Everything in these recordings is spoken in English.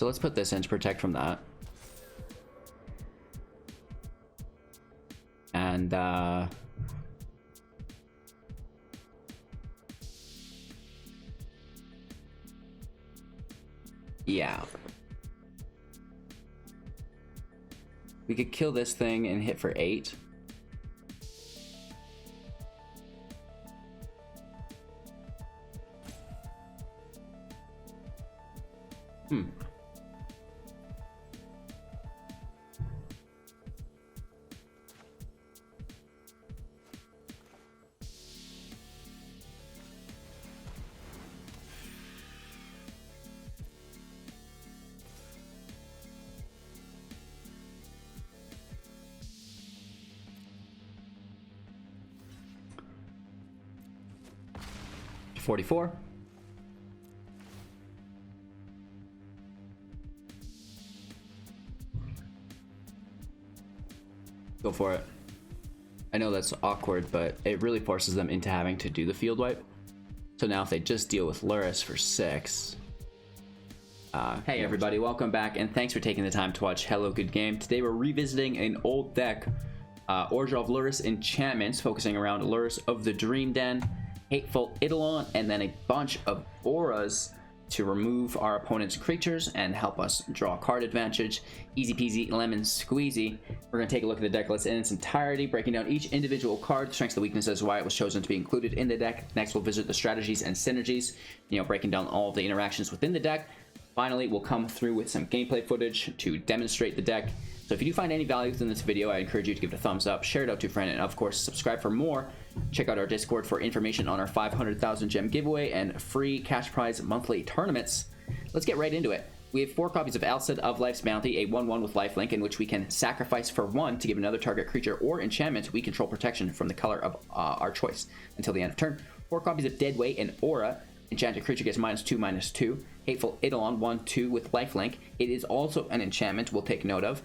So let's put this in to protect from that. And yeah. We could kill this thing and hit for 8. Hmm. $44. Go for it. I know that's awkward, but it really forces them into having to do the field wipe. So now if they just deal with Lurrus for 6. Hey everybody, welcome back, and thanks for taking the time to watch Hello Good Game. Today we're revisiting an old deck, Ozhov Lurrus Enchantments, focusing around Lurrus of the Dream Den, Hateful Eidolon, and then a bunch of auras to remove our opponent's creatures and help us draw card advantage. Easy peasy lemon squeezy. We're going to take a look at the deck list in its entirety, breaking down each individual card, the strengths, the weaknesses, why it was chosen to be included in the deck. Next, we'll visit the strategies and synergies, breaking down all of the interactions within the deck. Finally, we'll come through with some gameplay footage to demonstrate the deck. So if you do find any value in this video, I encourage you to give it a thumbs up, share it out to a friend, and of course, subscribe for more. Check out our Discord for information on our 500,000 gem giveaway and free cash prize monthly tournaments. Let's get right into it. We have 4 copies of Alseid of Life's Bounty, a 1/1 with lifelink, in which we can sacrifice for 1 to give another target creature or enchantment we control protection from the color of our choice until the end of turn. 4 copies of Deadweight and Aura. Enchanted creature gets -2/-2. Hateful Eidolon 1/2 with lifelink. It is also an enchantment we'll take note of.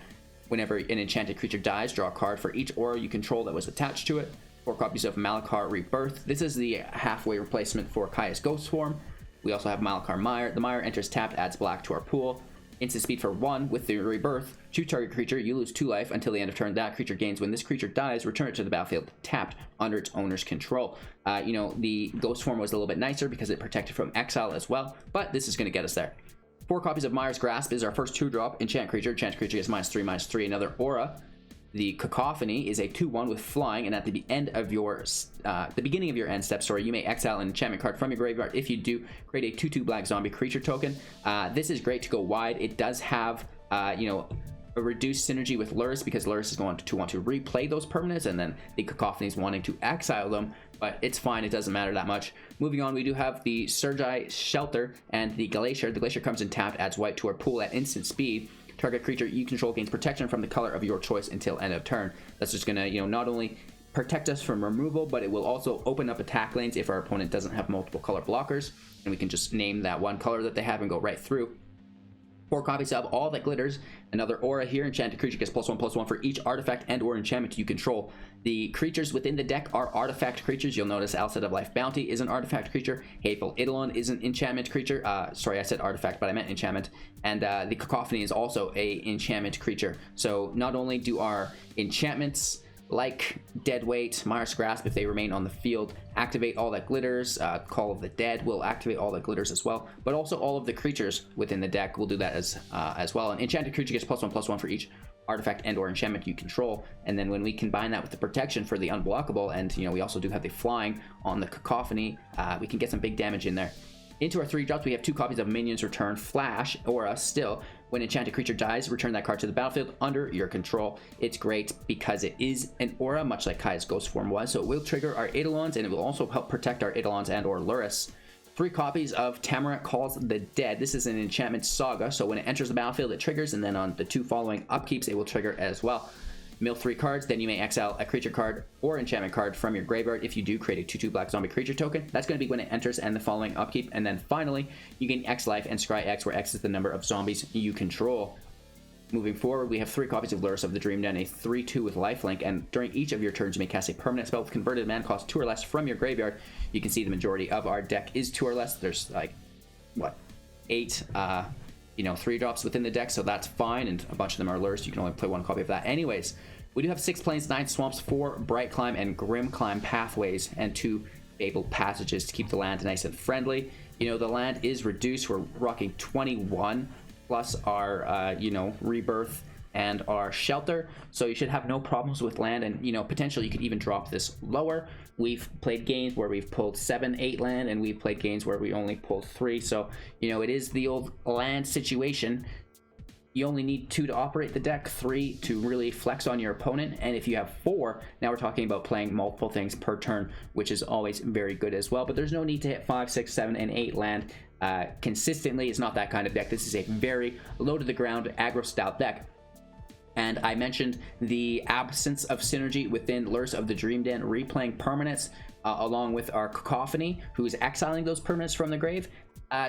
Whenever an enchanted creature dies, draw a card for each aura you control that was attached to it. 4 copies of Malakir Rebirth. This is the halfway replacement for Kaya's Ghostform. We also have Malakir Mire. The Mire enters tapped, adds black to our pool. Instant speed for 1 with the Rebirth. Choose target creature, you lose 2 life until the end of turn. That creature gains when this creature dies, return it to the battlefield tapped under its owner's control. The Ghostform was a little bit nicer because it protected from exile as well, but this is going to get us there. 4 copies of Mire's Grasp is our first 2-drop enchant creature. Enchant creature gets -3/-3. Another aura. The Cacophony is a 2/1 with flying, and at the beginning of your end step, you may exile an enchantment card from your graveyard. If you do, create a 2/2 black zombie creature token. This is great to go wide. It does have a reduced synergy with Lurrus because Lurrus is going to want to replay those permanents, and then the Cacophony is wanting to exile them, but it's fine, it doesn't matter that much. Moving on, we do have the Sejiri Shelter and the Glacier. The Glacier comes in tapped, adds white to our pool at instant speed. Target creature you control gains protection from the color of your choice until end of turn. That's just gonna, not only protect us from removal, but it will also open up attack lanes if our opponent doesn't have multiple color blockers, and we can just name that one color that they have and go right through. 4 copies of All That Glitters. Another aura here. Enchanted creature gets +1/+1 for each artifact and or enchantment you control. The creatures within the deck are artifact creatures. You'll notice Alseid of Life Bounty is an artifact creature. Hateful Eidolon is an enchantment creature. Sorry, I said artifact, but I meant enchantment. And the Cacophony is also a enchantment creature. So not only do our enchantments like Deadweight, Mire's Grasp, if they remain on the field, activate All That Glitters. Call of the Dead will activate All That Glitters as well, but also all of the creatures within the deck will do that as well. An enchanted creature gets +1/+1 for each artifact and or enchantment you control, and then when we combine that with the protection for the unblockable, and we also do have the flying on the Cacophony, we can get some big damage in there. Into our 3-drops, we have 2 copies of Minions Return Flash, Aura. Still, when enchanted creature dies, return that card to the battlefield under your control. It's great because it is an aura, much like Kaya's Ghostform was, so it will trigger our Eidolons, and it will also help protect our Eidolons and or Lurrus. 3 copies of Tymaret Calls the Dead. This is an enchantment saga, so when it enters the battlefield, it triggers, and then on the 2 following upkeeps, it will trigger as well. Mill 3 cards, then you may exile a creature card or enchantment card from your graveyard. If you do, create a 2/2 black zombie creature token. That's going to be when it enters and the following upkeep. And then finally, you gain X life and scry X, where X is the number of zombies you control. Moving forward, we have 3 copies of Lurrus of the Dream Den, a 3/2 with lifelink, and during each of your turns, you may cast a permanent spell with converted mana cost 2 or less from your graveyard. You can see the majority of our deck is 2 or less. There's 8 you know, 3-drops within the deck, so that's fine, and a bunch of them are Lurrus. You can only play 1 copy of that. Anyways, we do have 6 plains, 9 swamps, 4 Brightclimb and Grimclimb Pathways, and 2 Fabled Passages to keep the land nice and friendly. You know, the land is reduced. We're rocking 21 plus our, you know, Rebirth and our Shelter, so you should have no problems with land, and, you know, potentially you could even drop this lower. We've played games where we've pulled 7, 8 land, and we've played games where we only pulled 3, so, you know, it is the old land situation. You only need 2 to operate the deck, 3 to really flex on your opponent, and if you have 4, now we're talking about playing multiple things per turn, which is always very good as well. But there's no need to hit 5, 6, 7, and 8 land consistently. It's not that kind of deck. This is a very low to the ground aggro style deck. And I mentioned the absence of synergy within Lurrus of the Dream Den, replaying permanents along with our Cacophony, who is exiling those permanents from the grave.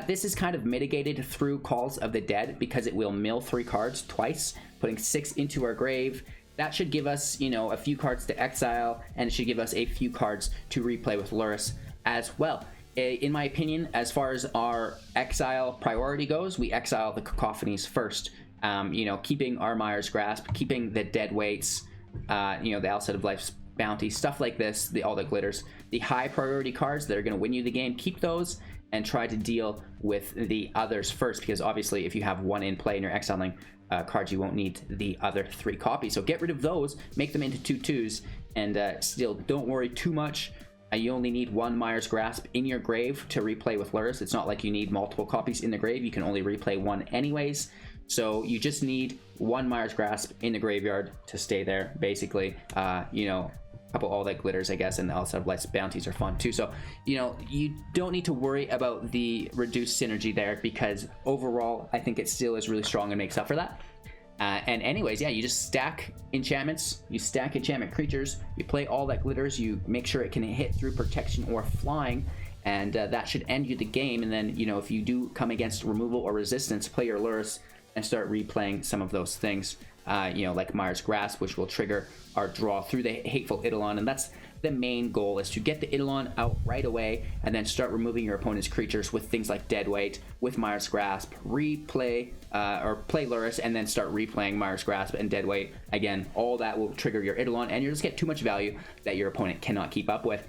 This is kind of mitigated through Calls of the Dead because it will mill 3 cards twice, putting 6 into our grave. That should give us, you know, a few cards to exile, and it should give us a few cards to replay with Lurrus as well. In my opinion, as far as our exile priority goes, we exile the Cacophonies first. You know, keeping our Mire's Grasp, keeping the dead weights, you know, the Alseid of Life's Bounty, stuff like this, all the glitters, the high priority cards that are going to win you the game, keep those and try to deal with the others first, because obviously if you have 1 in play and you're exiling cards, you won't need the other 3 copies. So get rid of those, make them into 2/2s, and still don't worry too much. You only need 1 Mire's Grasp in your grave to replay with Lurrus. It's not like you need multiple copies in the grave. You can only replay 1 anyways. So you just need 1 Mire's Grasp in the graveyard to stay there, basically. You know, a couple all that glitters, I guess, and the Alseid of Life's Bounties are fun too. So, you know, you don't need to worry about the reduced synergy there, because overall, I think it still is really strong and makes up for that. And anyways, yeah, you just stack enchantments, you stack enchantment creatures, you play all that glitters, you make sure it can hit through protection or flying, and that should end you the game. And then, you know, if you do come against removal or resistance, play your Lurrus and start replaying some of those things, you know, like Mire's Grasp, which will trigger our draw through the Hateful Eidolon. And that's the main goal, is to get the Eidolon out right away and then start removing your opponent's creatures with things like Deadweight, with Mire's Grasp, replay or play Lurrus, and then start replaying Mire's Grasp and Deadweight. Again, all that will trigger your Eidolon, and you'll just get too much value that your opponent cannot keep up with.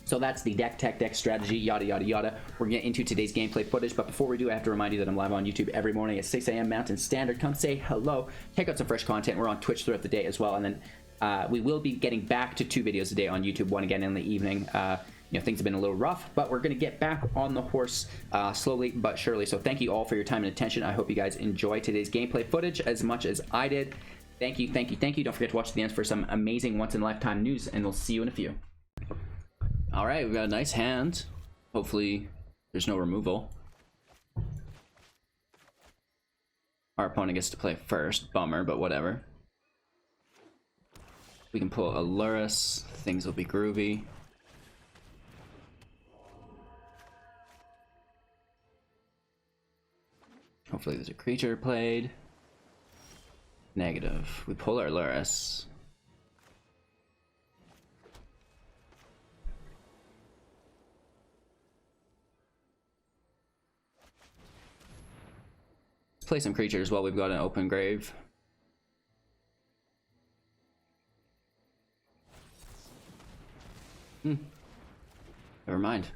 So that's the deck tech, deck strategy, yada yada yada. We're gonna get into today's gameplay footage, but before we do, I have to remind you that I'm live on YouTube every morning at 6 a.m. Mountain Standard. Come say hello, check out some fresh content. We're on Twitch throughout the day as well, and then we will be getting back to 2 videos a day on YouTube, 1 again in the evening. You know, things have been a little rough, but we're gonna get back on the horse slowly but surely. So thank you all for your time and attention. I hope you guys enjoy today's gameplay footage as much as I did. Thank you, thank you, thank you. Don't forget to watch to the end for some amazing once-in-a-lifetime news, and we'll see you in a few. All right, we've got a nice hand. Hopefully there's no removal. Our opponent gets to play first. Bummer, but whatever. We can pull a Lurrus. Things will be groovy. Hopefully there's a creature played. Negative. We pull our Lurrus. Play some creatures while we've got an open grave. Never mind.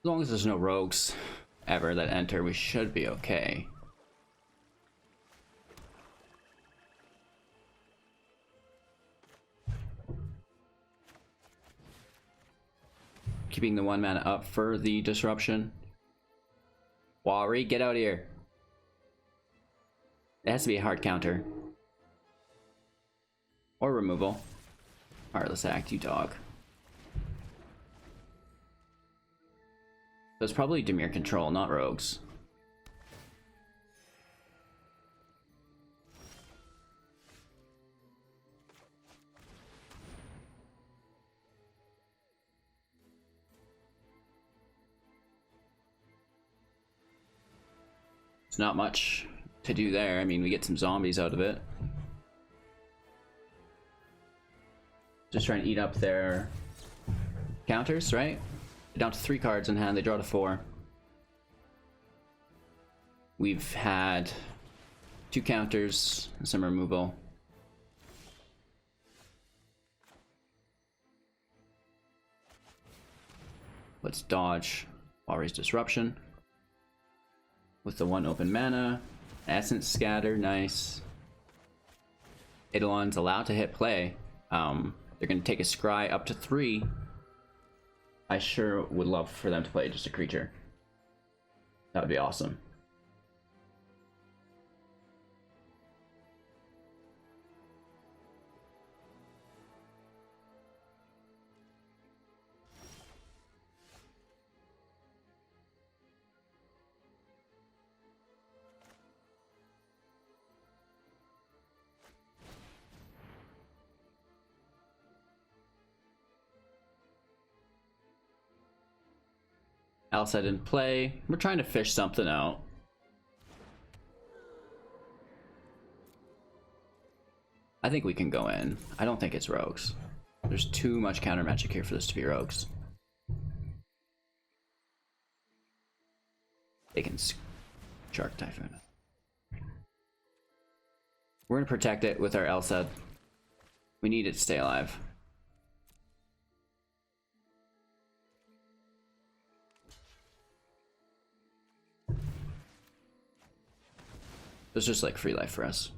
As long as there's no rogues ever that enter, we should be okay. Keeping the 1 mana up for the disruption. Wari, get out of here. It has to be a hard counter. Or removal. Heartless Act, you dog. So it's probably Dimir control, not rogues. It's not much to do there. I mean, we get some zombies out of it. Just trying to eat up their counters, right? They're down to 3 cards in hand, they draw to 4. We've had 2 counters and some removal. Let's dodge Walrus Disruption with the 1 open mana. Essence Scatter, nice. Eidolon's allowed to hit play. They're going to take a scry up to 3. I sure would love for them to play just a creature. That would be awesome. Alseid in play. We're trying to fish something out. I think we can go in. I don't think it's Rogues. There's too much counter magic here for this to be Rogues. They can Shark Typhoon. We're gonna protect it with our Alseid. We need it to stay alive. It's just like free life for us.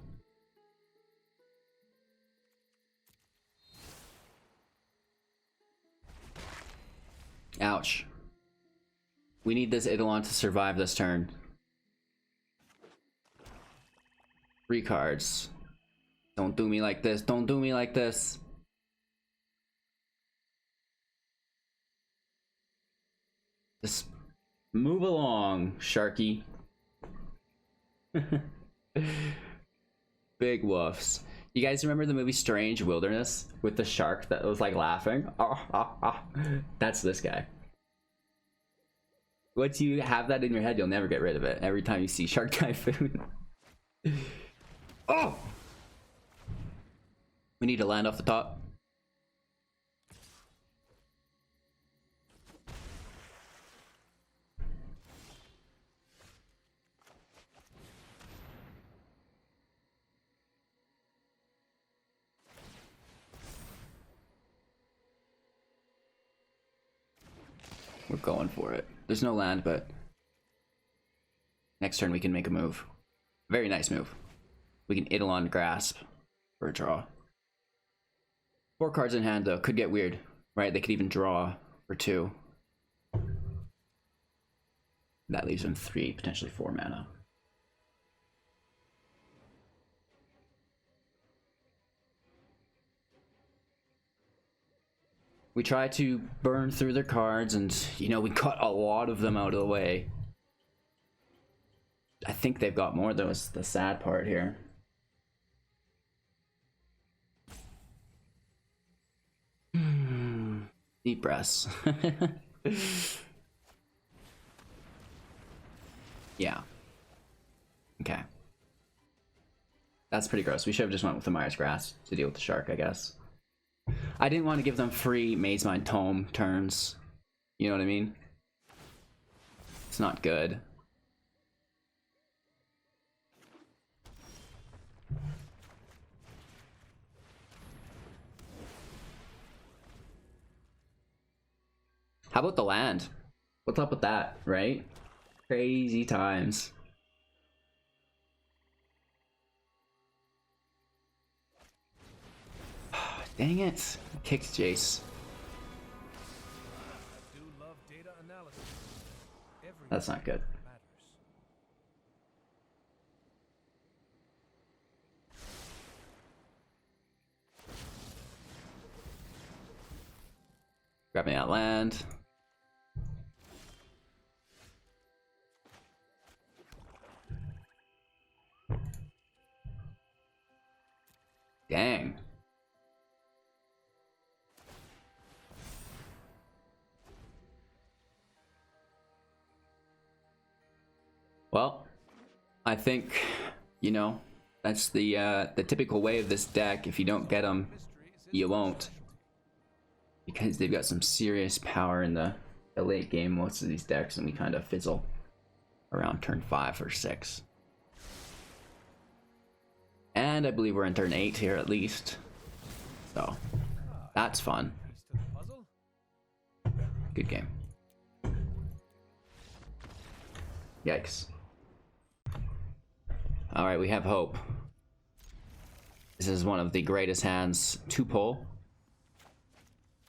Ouch. We need this Eidolon to survive this turn. 3 cards. Don't do me like this. Don't do me like this. Just move along, Sharky. Big woofs. You guys remember the movie Strange Wilderness with the shark that was like laughing? That's this guy. Once you have that in your head, you'll never get rid of it. Every time you see Shark Typhoon. Oh! We need to land off the top. We're going for it. There's no land, but next turn we can make a move. Very nice move. We can Eidolon Grasp for a draw. 4 cards in hand though, could get weird, right? They could even draw for 2. That leaves them 3, potentially 4 mana. We try to burn through their cards and, you know, we cut a lot of them out of the way. I think they've got more though, is the sad part here. Deep breaths. Yeah. Okay. That's pretty gross. We should have just went with the Mire's Grasp to deal with the shark, I guess. I didn't want to give them free Maze Mind Tome turns. You know what I mean? It's not good. How about the land? What's up with that, right? Crazy times. Dang it. Kicked Jace. That's not good. Grab me that land. Dang. Well, I think, you know, that's the typical way of this deck. If you don't get them, you won't. because they've got some serious power in the late game, most of these decks, and we kind of fizzle around turn 5 or 6. And I believe we're in turn 8 here at least. So, that's fun. Good game. Yikes. Alright, we have hope. This is one of the greatest hands to pull.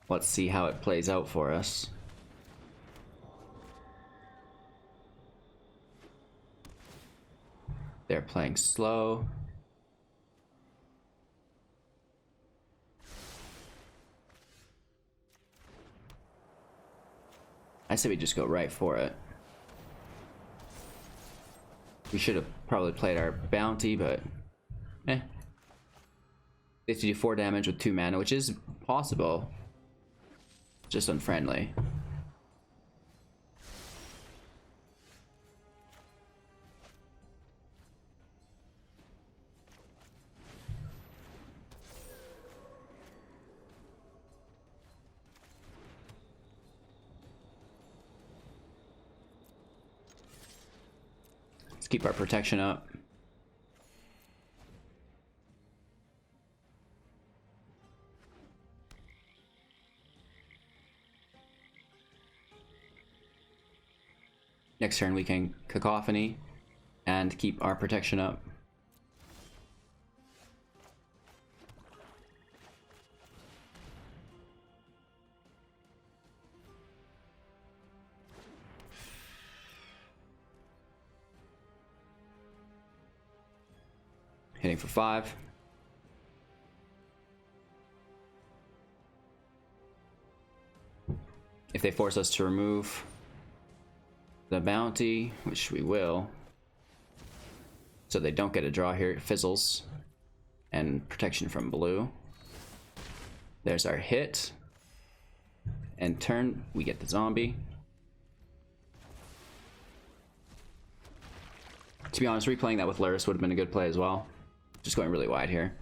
Let's see how it plays out for us. They're playing slow. I say we just go right for it. We should have probably played our bounty, but eh. They have to do 4 damage with 2 mana, which is possible. Just unfriendly. Let's keep our protection up. Next turn we can Cacophony and keep our protection up. Hitting for 5. If they force us to remove the bounty, which we will, so they don't get a draw here, it fizzles. And protection from blue. There's our hit. And turn, we get the zombie. To be honest, replaying that with Lurrus would have been a good play as well. Just going really wide here.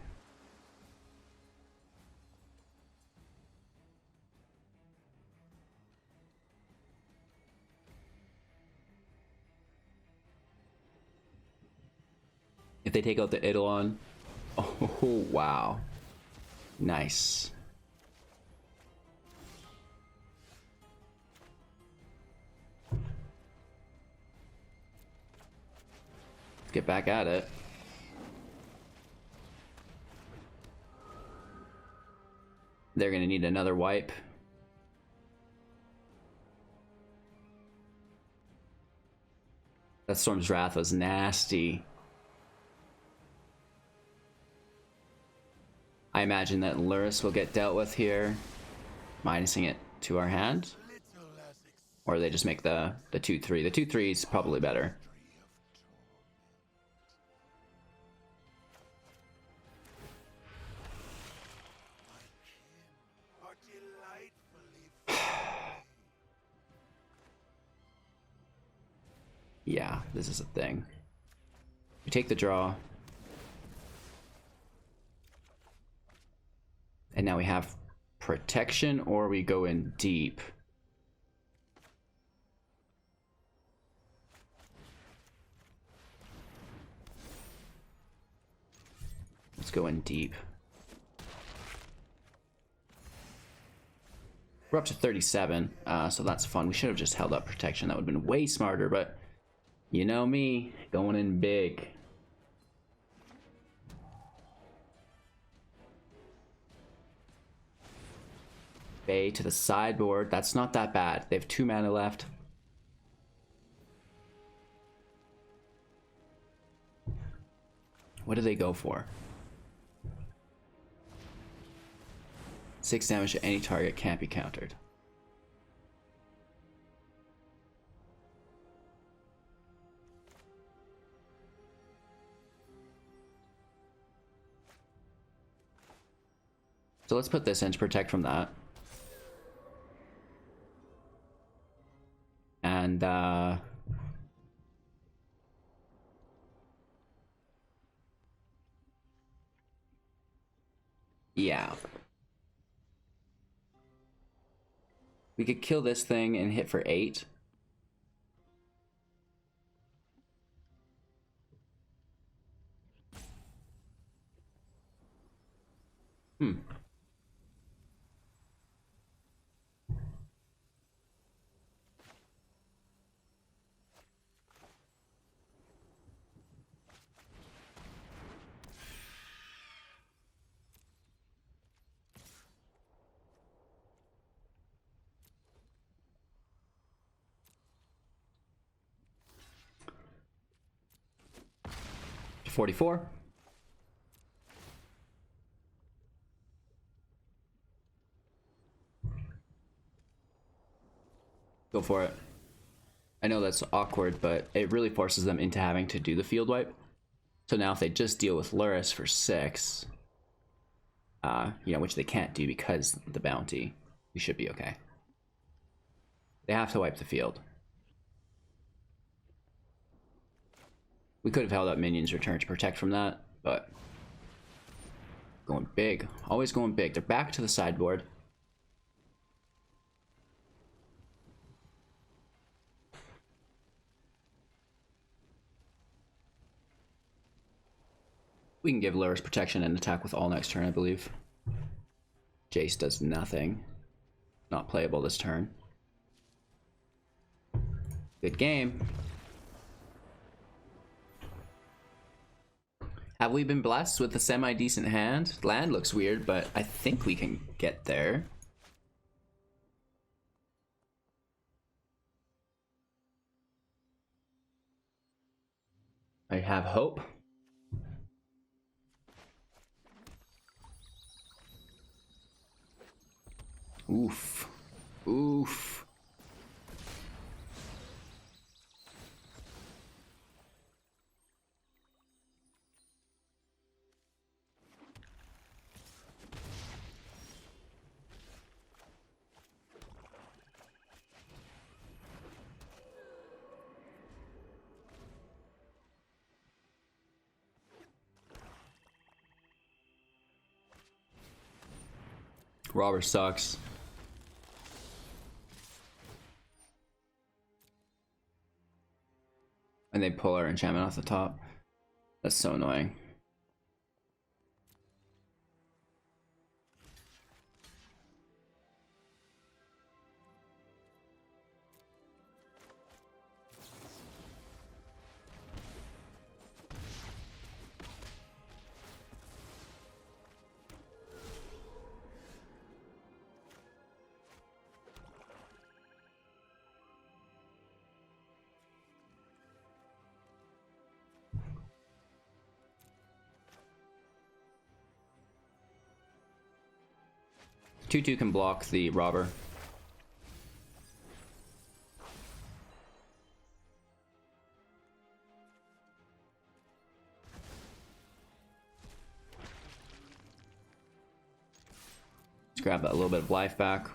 If they take out the Eidolon, oh wow, nice. Let's get back at it. They're gonna need another wipe. That Storm's Wrath was nasty. I imagine that Lurrus will get dealt with here, minusing it to our hand. Or they just make the 2/3. The 2/3 is probably better. Yeah, this is a thing. We take the draw. And now we have protection, or we go in deep. Let's go in deep. We're up to 37, so that's fun. We should have just held up protection. That would have been way smarter, but you know me, going in big. Bay to the sideboard. That's not that bad. They have 2 mana left. What do they go for? 6 damage to any target can't be countered. So let's put this in to protect from that. And yeah. We could kill this thing and hit for 8. Hmm. $44. Go for it. I know that's awkward, but it really forces them into having to do the field wipe. So now if they just deal with Lurrus for 6, you know, which they can't do because of the bounty, we should be okay. They have to wipe the field. We could have held up Minion's return to protect from that, but going big. Always going big. They're back to the sideboard. We can give Lurrus protection and attack with all next turn, I believe. Jace does nothing. Not playable this turn. Good game. Have we been blessed with a semi-decent hand? Land looks weird, but I think we can get there. I have hope. Oof. Oof. Robber sucks. And they pull our enchantment off the top. That's so annoying. Two can block the robber. Let's grab that little bit of life back.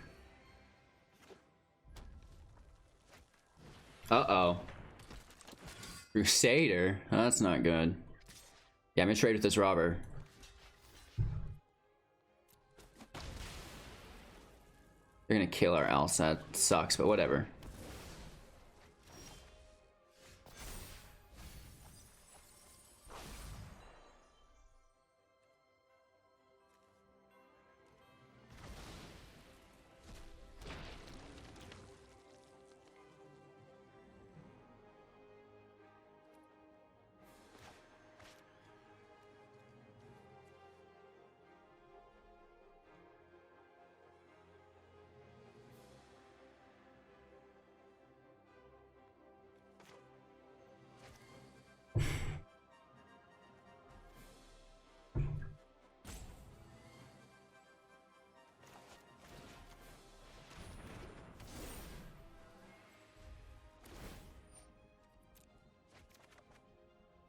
Uh-oh. Crusader? Oh, that's not good. Yeah, I'm gonna trade with this robber. They're gonna kill our Alseid. Sucks, but whatever.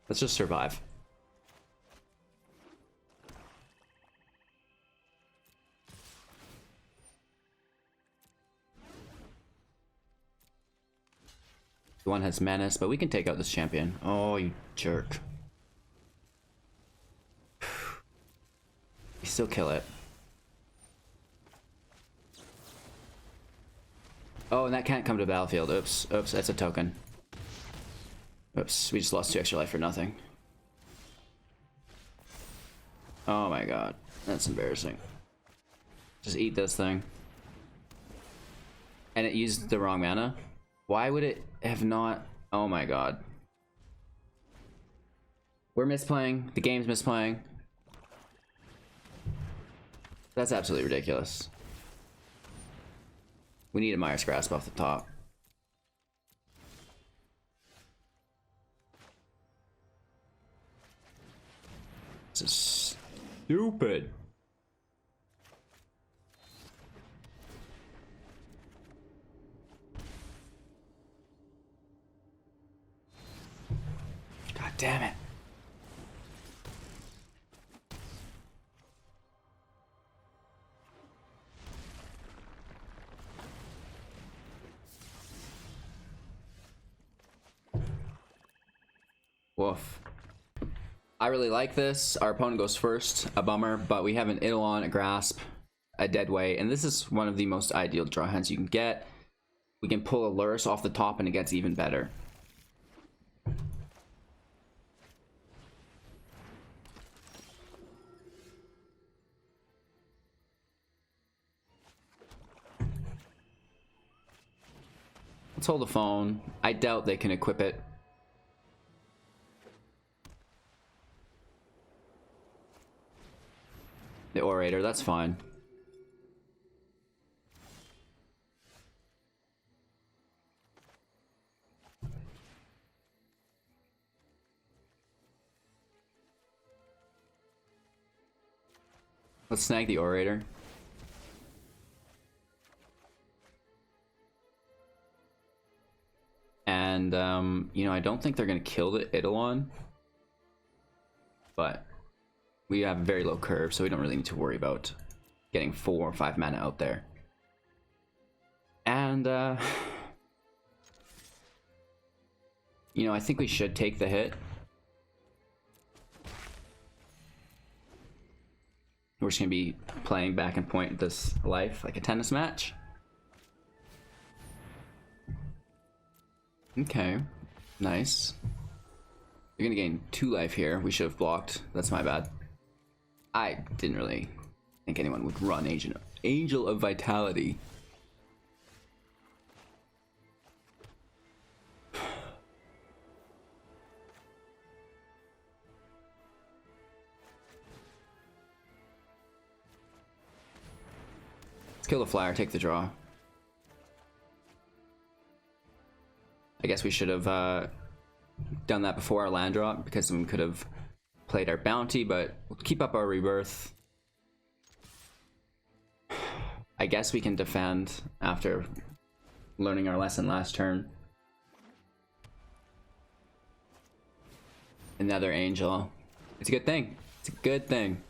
Let's just survive. One has menace, but we can take out this champion. Oh, you jerk. We still kill it. Oh, and that can't come to the battlefield. Oops. Oops, that's a token. Oops, we just lost 2 extra life for nothing. Oh my god. That's embarrassing. Just eat this thing. And it used the wrong mana? Why would it have not? Oh my god. We're misplaying. The game's misplaying. That's absolutely ridiculous. We need a Mire's Grasp off the top. This is stupid. God damn it. Woof. I really like this. Our opponent goes first, a bummer, but we have an Eidolon, a Grasp, a Deadweight, and this is one of the most ideal draw hands you can get. We can pull a Lurrus off the top and it gets even better. Let's hold the phone. I doubt they can equip it. The Orator, that's fine. Let's snag the Orator. And, you know, I don't think they're going to kill the Eidolon. But we have a very low curve, so we don't really need to worry about getting 4 or 5 mana out there. And, you know, I think we should take the hit. We're just going to be playing back and point this life like a tennis match. Okay, nice. You're going to gain 2 life here. We should have blocked. That's my bad. I didn't really think anyone would run Angel of Vitality. Let's kill the flyer, take the draw. I guess we should have done that before our land drop, because then we could have played our bounty, but we'll keep up our rebirth. I guess we can defend after learning our lesson last turn. Another angel. It's a good thing. It's a good thing.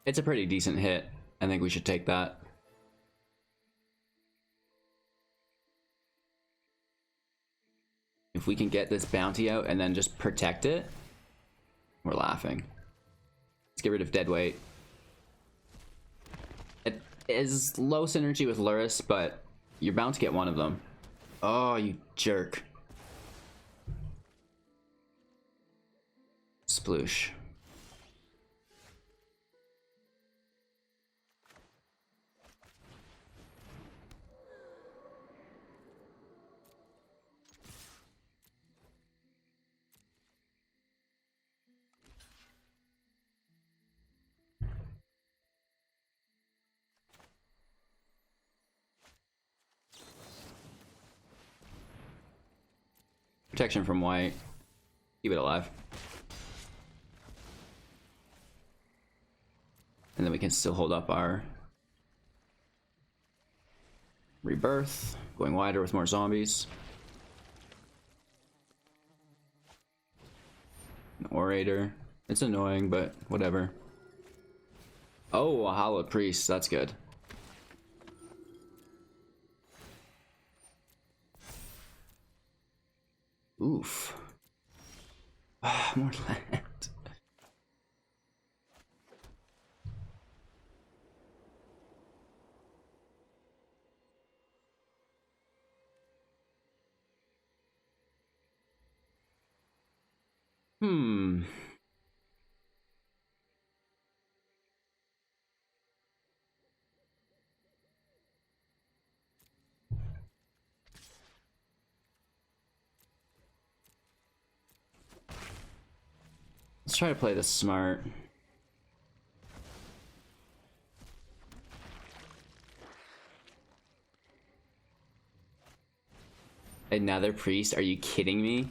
It's a pretty decent hit. I think we should take that. If we can get this bounty out and then just protect it, we're laughing. Let's get rid of Deadweight. It is low synergy with Lurrus, but you're bound to get one of them. Oh, you jerk. Sploosh. protection from white. Keep it alive. And then we can still hold up our rebirth, going wider with more zombies. An orator. It's annoying, but whatever. Oh, a hallowed priest. That's good. Oof. More land. Let's try to play this smart. Another priest? Are you kidding me?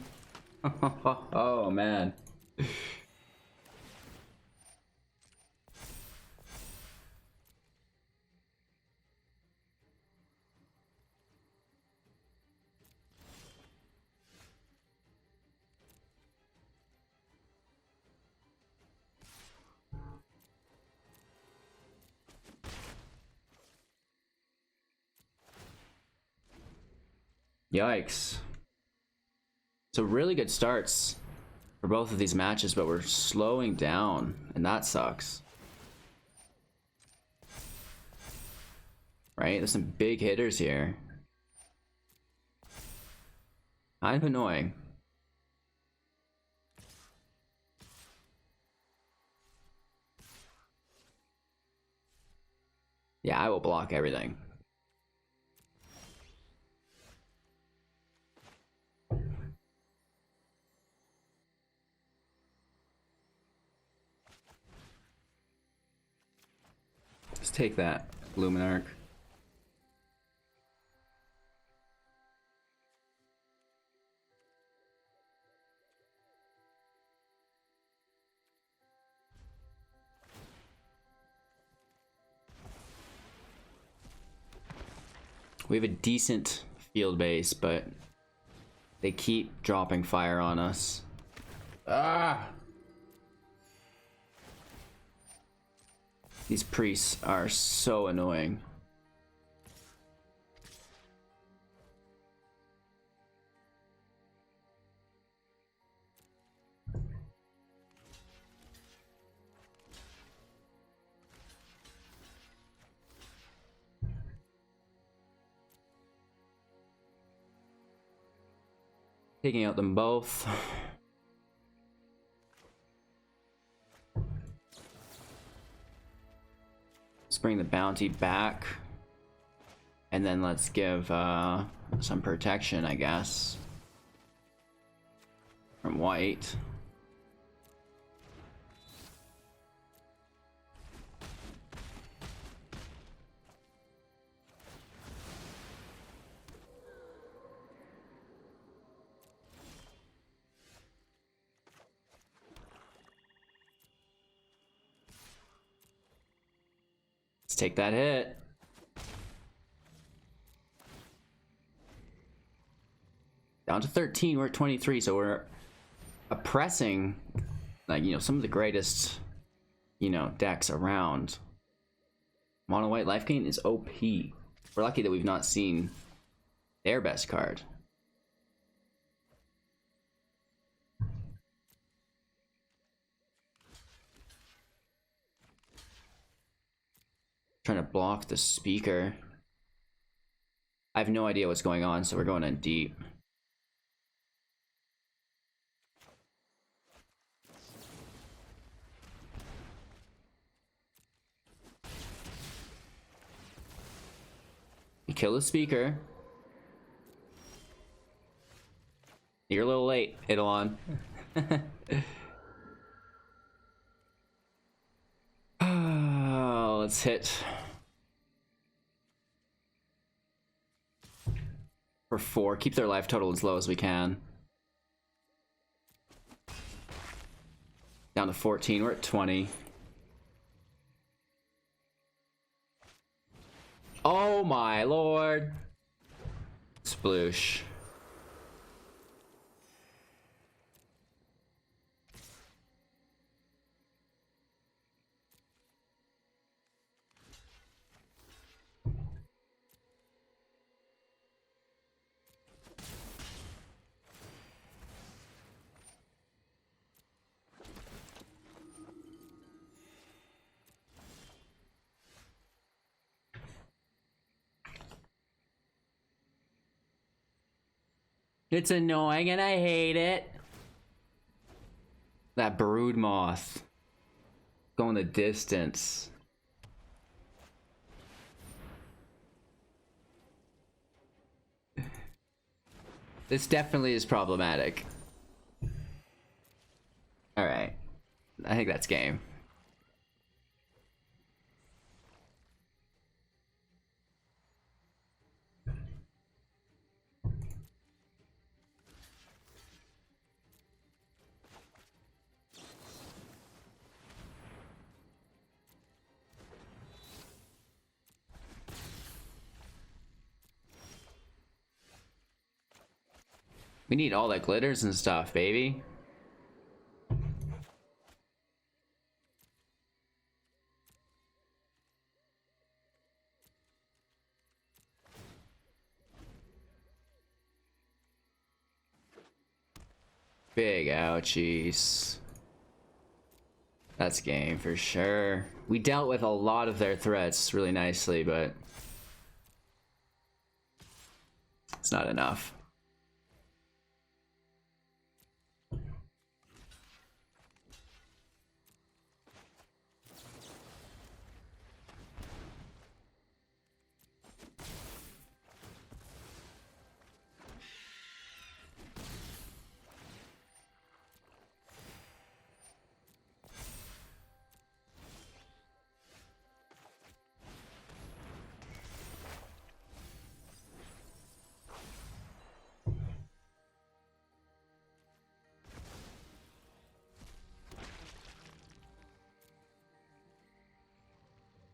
Oh man. Yikes. So really good starts for both of these matches, but we're slowing down, and that sucks. Right? There's some big hitters here. Kind of annoying. Yeah, I will block everything. Let's take that, Luminarch. We have a decent field base, but they keep dropping fire on us. Ah! These priests are so annoying. Taking out them both. Let's bring the bounty back. And then let's give some protection, I guess. From white. Let's take that hit. Down to 13, we're at 23, so we're oppressing, like, you know, some of the greatest, you know, decks around. Mono white life gain is OP. We're lucky that we've not seen their best card. Trying to block the speaker. I have no idea what's going on, so we're going in deep. You kill the speaker. You're a little late, Eidolon. Let's hit for 4. Keep their life total as low as we can. down to 14. We're at 20. Oh my lord. Sploosh. It's annoying and I hate it. That brood moth. Going the distance. This definitely is problematic. Alright. I think that's game. We need all that glitters and stuff, baby. Big ouchies. That's game for sure. We dealt with a lot of their threats really nicely, but it's not enough.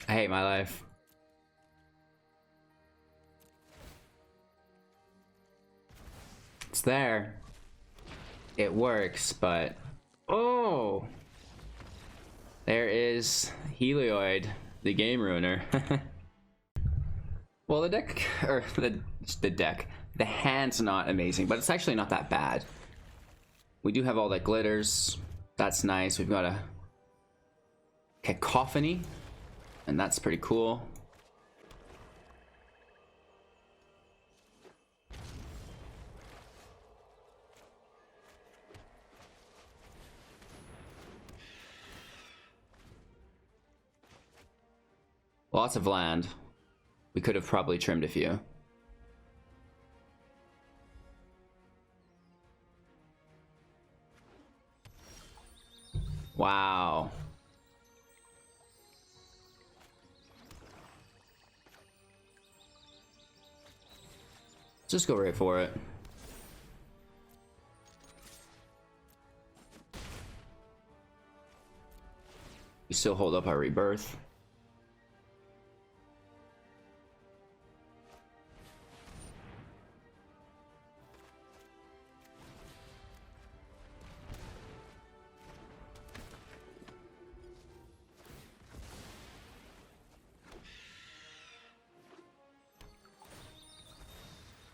I hate my life. It's there. It works, but... Oh! There is Helioid, the game ruiner. Well, the deck... Or, the deck. The hand's not amazing, but it's actually not that bad. We do have all that glitters. That's nice. We've got a... Cacophony. And that's pretty cool. Lots of land. We could have probably trimmed a few. Wow. Just go right for it. We still hold up our rebirth.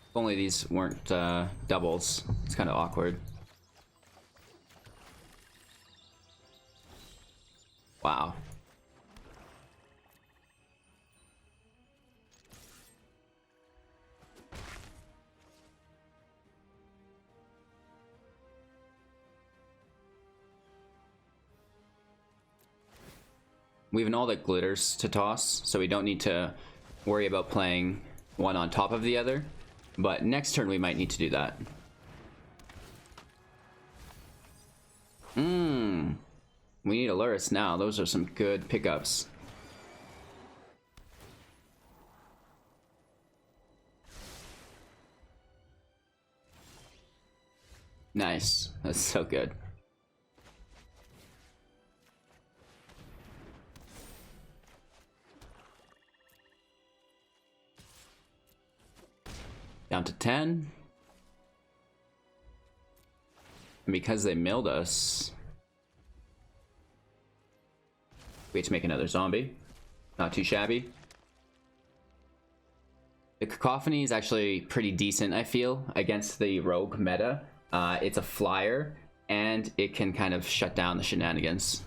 If only these weren't doubles. It's kind of awkward. Wow. We have all that glitters to toss, so we don't need to worry about playing one on top of the other. But next turn we might need to do that. We need a Lurrus now. Those are some good pickups. Nice. That's so good. Down to 10. And because they milled us, we have to make another zombie. Not too shabby. The Cacophony is actually pretty decent, I feel, against the rogue meta. It's a flyer, and it can kind of shut down the shenanigans.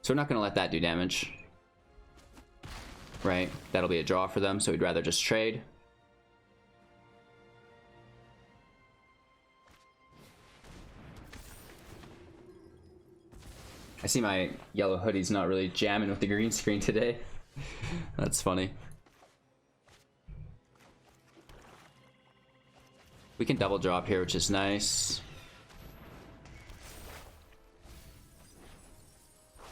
So we're not going to let that do damage. Right? That'll be a draw for them, so we'd rather just trade. I see my yellow hoodie's not really jamming with the green screen today. That's funny. We can double drop here, which is nice.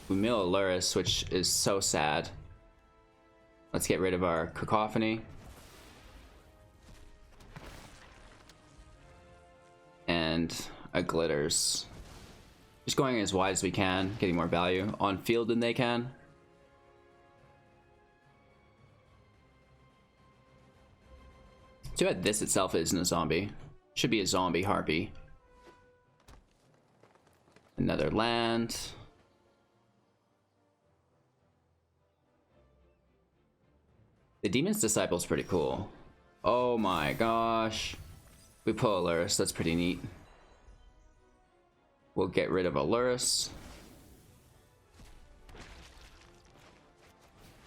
We mill a Lurrus, which is so sad. Let's get rid of our Cacophony. And a Glitters. Just going as wide as we can, getting more value on field than they can. Too bad this itself isn't a zombie. Should be a zombie harpy. Another land. The Demon's Disciple's pretty cool. Oh my gosh. We pull a Lurrus, that's pretty neat. We'll get rid of a Lurrus.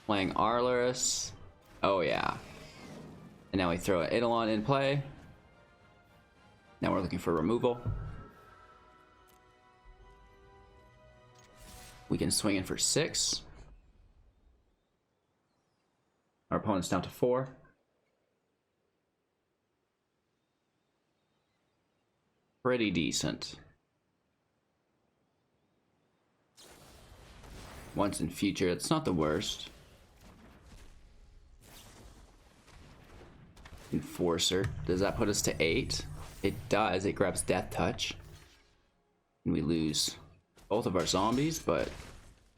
Playing our Lurrus. Oh yeah. And now we throw an Eidolon in play. Now we're looking for removal. We can swing in for 6. Our opponent's down to 4. Pretty decent. Once in future, it's not the worst. Enforcer. Does that put us to 8? It does. It grabs Death Touch. And we lose both of our zombies, but,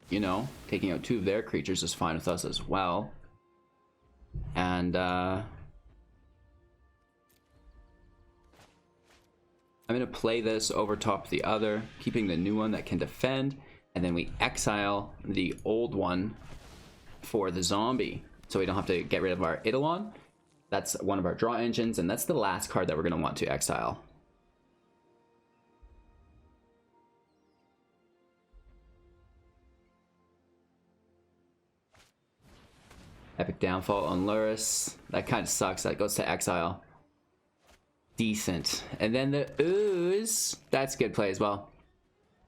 you know, taking out 2 of their creatures is fine with us as well. And, I'm going to play this over top the other, keeping the new one that can defend. And then we exile the old one for the zombie. So we don't have to get rid of our Eidolon. That's one of our draw engines, and that's the last card that we're going to want to exile. Epic Downfall on Lurrus. That kind of sucks. That goes to exile. Decent. And then the Ooze. That's good play as well.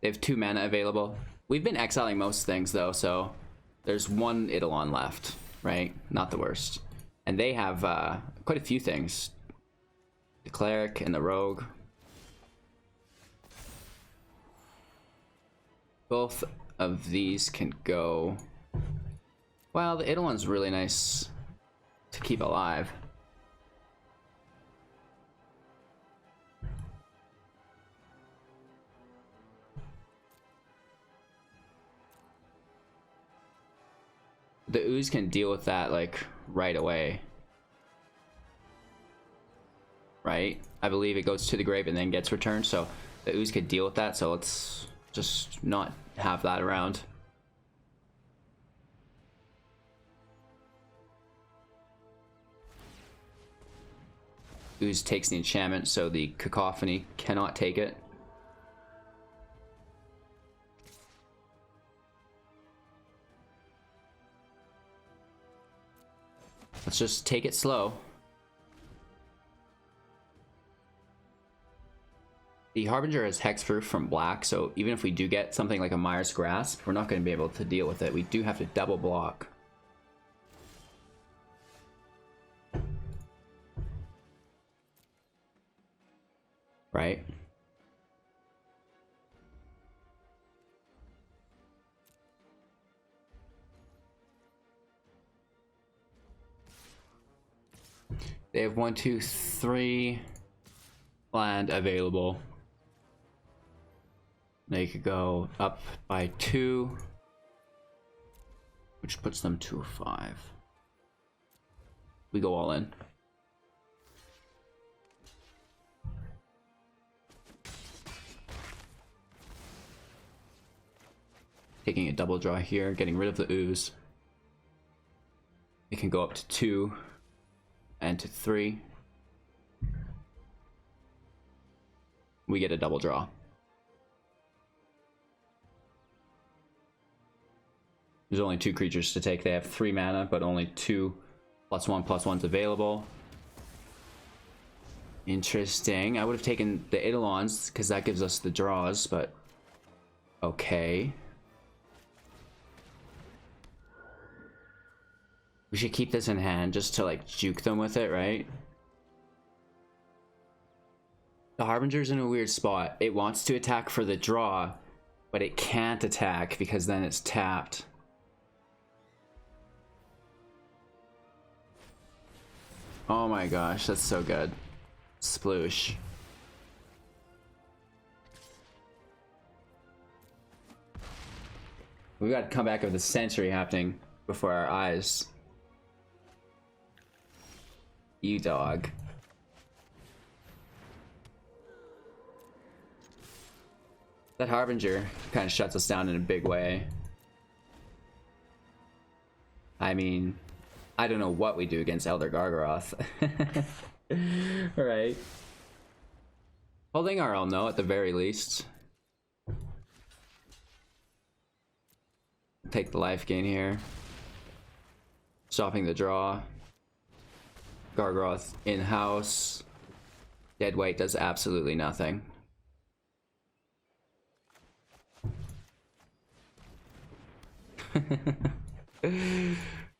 They have 2 mana available. We've been exiling most things though, so there's 1 Eidolon left, right? Not the worst. And they have quite a few things. The Cleric and the Rogue. Both of these can go. Well, the Eidolon's really nice to keep alive. The Ooze can deal with that, like, right away. Right? I believe it goes to the grave and then gets returned, so the Ooze could deal with that, so let's just not have that around. Ooze takes the enchantment, so the Cacophony cannot take it. Let's just take it slow. The Harbinger is hexproof from black, so even if we do get something like a Mire's Grasp, we're not going to be able to deal with it. We do have to double block. Right? They have 1, 2, 3 land available. They could go up by 2, which puts them to 5. we go all in. Taking a double draw here, getting rid of the ooze. It can go up to 2 and to 3. We get a double draw. There's only 2 creatures to take. They have 3 mana, but only 2 +1/+1s available. Interesting. I would have taken the Eidolons because that gives us the draws, but okay. We should keep this in hand just to like juke them with it, right? The Harbinger's in a weird spot. It wants to attack for the draw, but it can't attack because then it's tapped. Oh my gosh, that's so good. Sploosh. We got a comeback of the century happening before our eyes. You dog. That Harbinger kind of shuts us down in a big way. I mean, I don't know what we do against Elder Gargaroth. Right. Holding our own though, at the very least. Take the life gain here. Stopping the draw. Gargaroth in-house. Dead weight does absolutely nothing.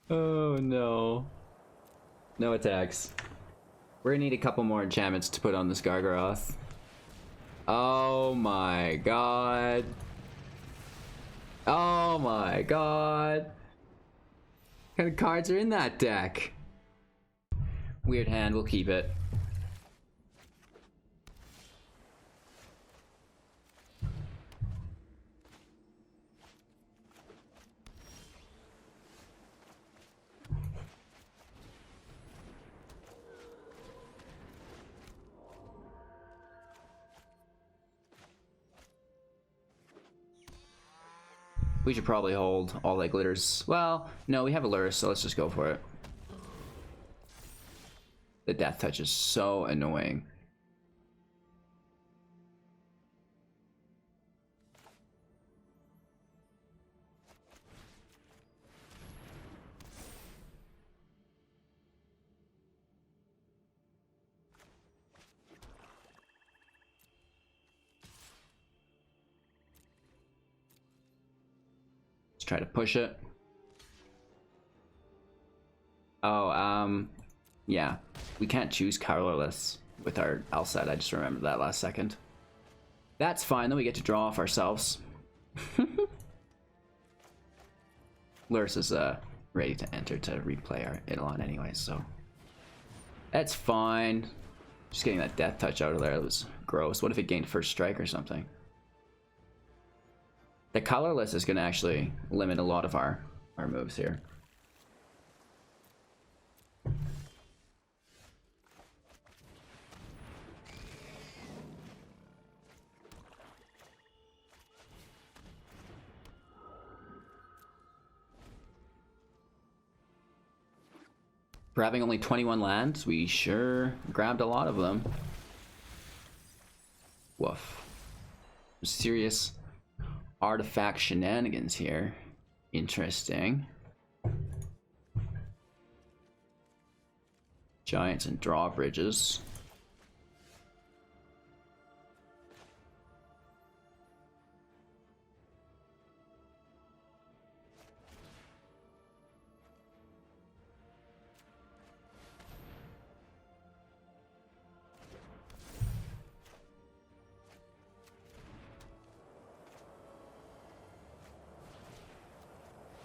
Oh no. No attacks. We're gonna need a couple more enchantments to put on this Gargaroth. Oh my god. Oh my god. What kind of cards are in that deck? Weird hand, we'll keep it. We should probably hold all that glitters. Well, no, we have a Lurrus, so let's just go for it. The death touch is so annoying. Let's try to push it. Oh, yeah. We can't choose colorless with our Alseid. I just remembered that last second. That's fine, then we get to draw off ourselves. Lurrus is ready to enter to replay our Eidolon anyway, so that's fine. Just getting that death touch out of there, that was gross. What if it gained first strike or something? The colorless is going to actually limit a lot of our moves here. For having only 21 lands, we sure grabbed a lot of them. Woof. Serious artifact shenanigans here. Interesting. Giants and drawbridges.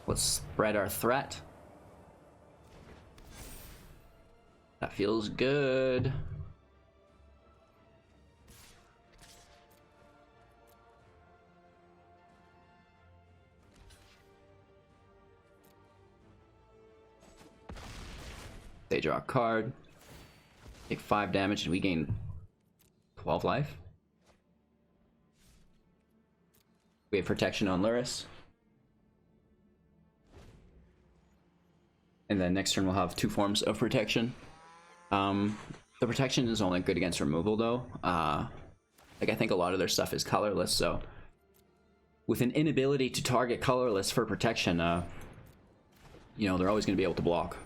Let's spread our threat. That feels good. They draw a card. Take 5 damage and we gain 12 life. We have protection on Lurrus. And then next turn we'll have 2 forms of protection. The protection is only good against removal though. Like I think a lot of their stuff is colorless, so with an inability to target colorless for protection, you know, they're always going to be able to block.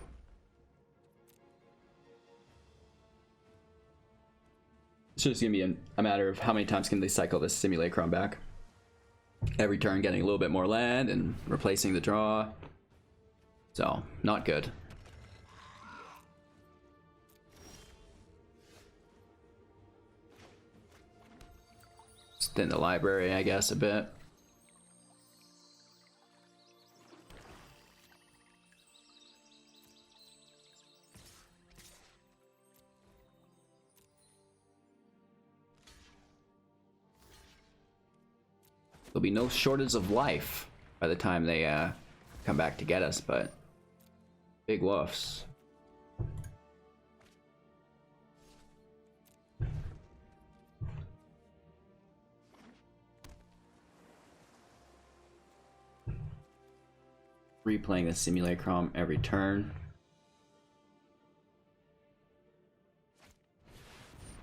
It's just going to be a matter of how many times can they cycle this Simulacrum back. Every turn getting a little bit more land and replacing the draw. So, not good. Just in the library, I guess, a bit. There'll be no shortage of life by the time they come back to get us, but big woofs. Replaying the Simulacrum every turn.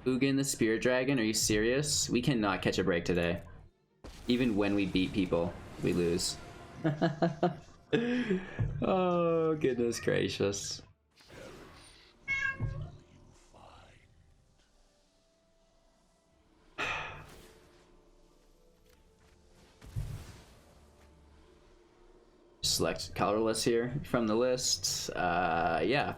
Ugin the Spirit Dragon, are you serious? We cannot catch a break today. Even when we beat people, we lose. Oh, goodness gracious. Select colorless here from the list. Yeah.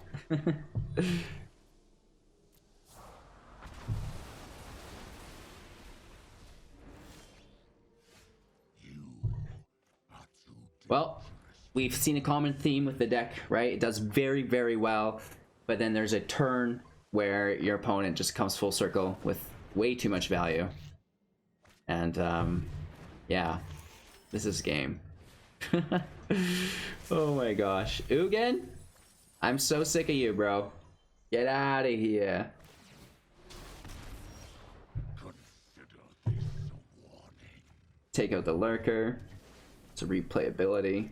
Well, we've seen a common theme with the deck, right? It does very, very well, but then there's a turn where your opponent just comes full circle with way too much value. And, yeah, this is game. Oh my gosh. Ugin? I'm so sick of you, bro. Get out of here. Take out the Lurker. It's a replayability.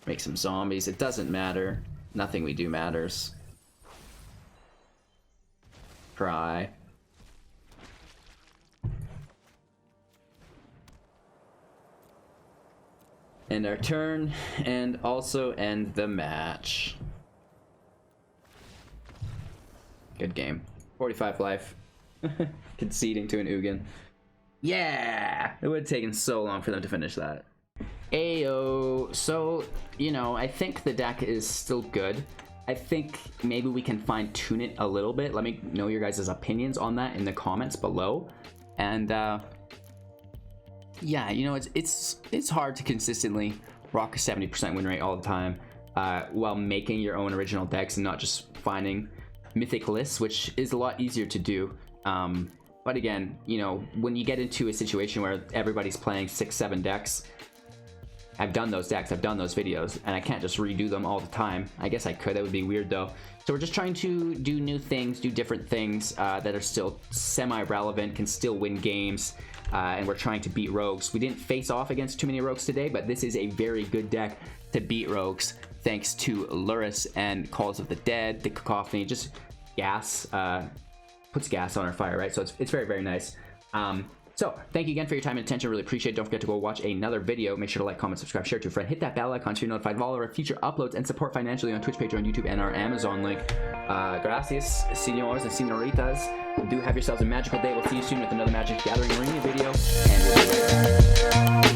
Make some zombies. It doesn't matter. Nothing we do matters. Cry. End our turn, and also end the match. Good game. 45 life. Conceding to an Ugin. Yeah! It would have taken so long for them to finish that. Ayo. So, you know, I think the deck is still good. I think maybe we can fine tune it a little bit. Let me know your guys' opinions on that in the comments below. And yeah, you know, it's hard to consistently rock a 70% win rate all the time while making your own original decks and not just finding mythic lists, which is a lot easier to do. But again, you know, when you get into a situation where everybody's playing 6-7 decks, I've done those decks, I've done those videos, and I can't just redo them all the time. I guess I could, that would be weird though. So we're just trying to do new things, do different things that are still semi-relevant, can still win games, and we're trying to beat rogues. We didn't face off against too many rogues today, but this is a very good deck to beat rogues, thanks to Lurrus and Calls of the Dead, the Cacophony, just gas, puts gas on our fire, right? So it's very, very nice. So, thank you again for your time and attention. Really appreciate it. Don't forget to go watch another video. Make sure to like, comment, subscribe, share to a friend. Hit that bell icon so you're notified of all of our future uploads and support financially on Twitch, Patreon, YouTube, and our Amazon link. Gracias, senores and senoritas. Do have yourselves a magical day. We'll see you soon with another Magic Gathering Arena video. And we'll be right back.